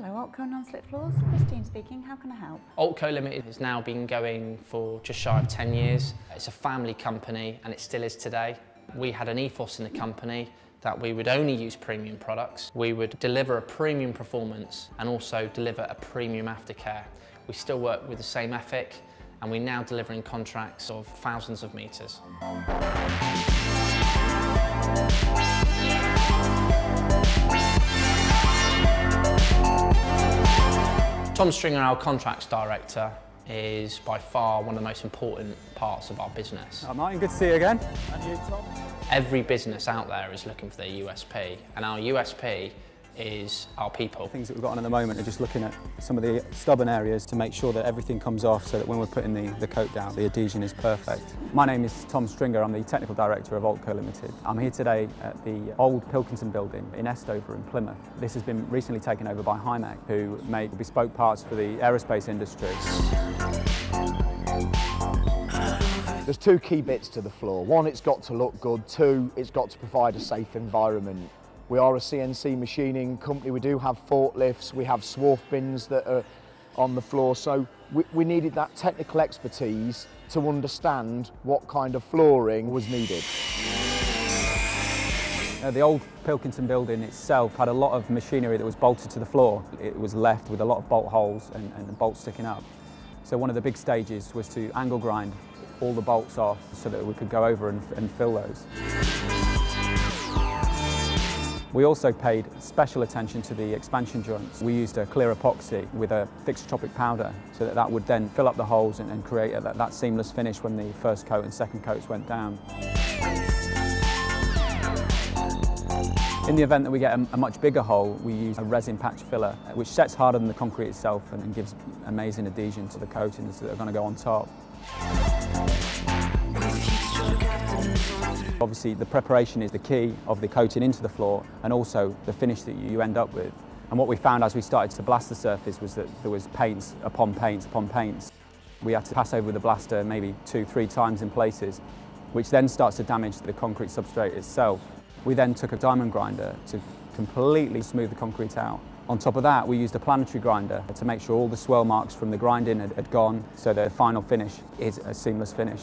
Hello, OLTCO Non-Slip Floors. Christine speaking. How can I help? OLTCO Ltd has now been going for just shy of 10 years. It's a family company and it still is today. We had an ethos in the company that we would only use premium products. We would deliver a premium performance and also deliver a premium aftercare. We still work with the same ethic and we're now delivering contracts of thousands of metres. Tom Stringer, our contracts director, is by far one of the most important parts of our business. Hi Martin, good to see you again. And you, Tom? Every business out there is looking for their USP, and our USP is our people. The things that we've got on at the moment are just looking at some of the stubborn areas to make sure that everything comes off so that when we're putting the coat down, the adhesion is perfect. My name is Tom Stringer, I'm the Technical Director of OLTCO Ltd. I'm here today at the old Pilkington building in Estover in Plymouth. This has been recently taken over by Hymec, who make bespoke parts for the aerospace industry. There's two key bits to the floor. One, it's got to look good. Two, it's got to provide a safe environment. We are a CNC machining company. We do have forklifts, we have swarf bins that are on the floor. So we needed that technical expertise to understand what kind of flooring was needed. The old Pilkington building itself had a lot of machinery that was bolted to the floor. It was left with a lot of bolt holes and bolts sticking up. So one of the big stages was to angle grind all the bolts off so that we could go over and fill those. We also paid special attention to the expansion joints. We used a clear epoxy with a thixotropic powder so that would then fill up the holes and create that seamless finish when the first coat and second coats went down. In the event that we get a much bigger hole, we use a resin patch filler, which sets harder than the concrete itself and gives amazing adhesion to the coatings that are going to go on top. Obviously, the preparation is the key of the coating into the floor and also the finish that you end up with. And what we found as we started to blast the surface was that there was paints upon paints upon paints. We had to pass over the blaster maybe 2-3 times in places, which then starts to damage the concrete substrate itself. We then took a diamond grinder to completely smooth the concrete out. On top of that, we used a planetary grinder to make sure all the swirl marks from the grinding had gone, so the final finish is a seamless finish.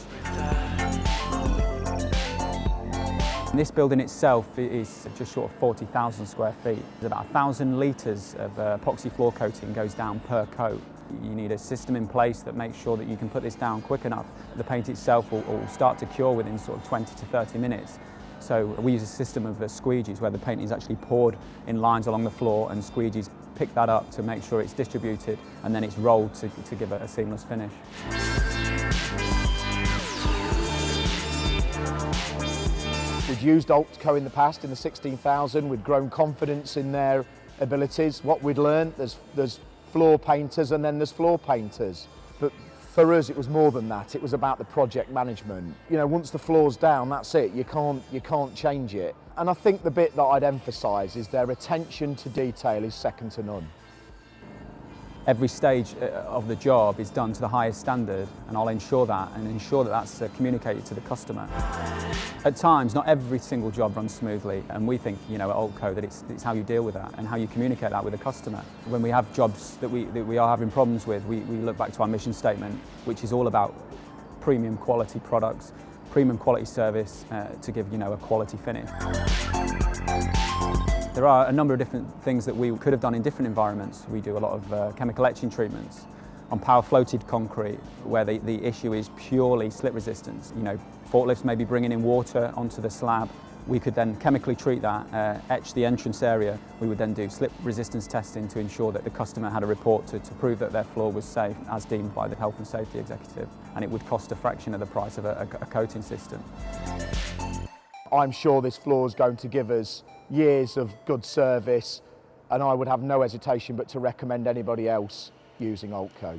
This building itself is just short of 40,000 square feet. There's about 1,000 litres of epoxy floor coating goes down per coat. You need a system in place that makes sure that you can put this down quick enough. The paint itself will start to cure within sort of 20 to 30 minutes. So we use a system of squeegees where the paint is actually poured in lines along the floor and squeegees pick that up to make sure it's distributed and then it's rolled to give it a seamless finish. We'd used OLTCO in the past in the 16,000. We'd grown confidence in their abilities. What we'd learned, there's floor painters and then there's floor painters. But for us, it was more than that. It was about the project management. You know, once the floor's down, that's it. You can't change it. And I think the bit that I'd emphasise is their attention to detail is second to none. Every stage of the job is done to the highest standard, and I'll ensure that that's communicated to the customer. At times, not every single job runs smoothly, and we think, you know, at OLTCO that it's how you deal with that and how you communicate that with the customer. When we have jobs that we are having problems with, we look back to our mission statement, which is all about premium quality products, premium quality service to give, you know, a quality finish. There are a number of different things that we could have done in different environments. We do a lot of chemical etching treatments on power floated concrete where the issue is purely slip resistance. You know, forklifts may be bringing in water onto the slab. We could then chemically treat that, etch the entrance area. We would then do slip resistance testing to ensure that the customer had a report to prove that their floor was safe as deemed by the health and safety executive, and it would cost a fraction of the price of a coating system. I'm sure this floor is going to give us years of good service, and I would have no hesitation but to recommend anybody else using OLTCO.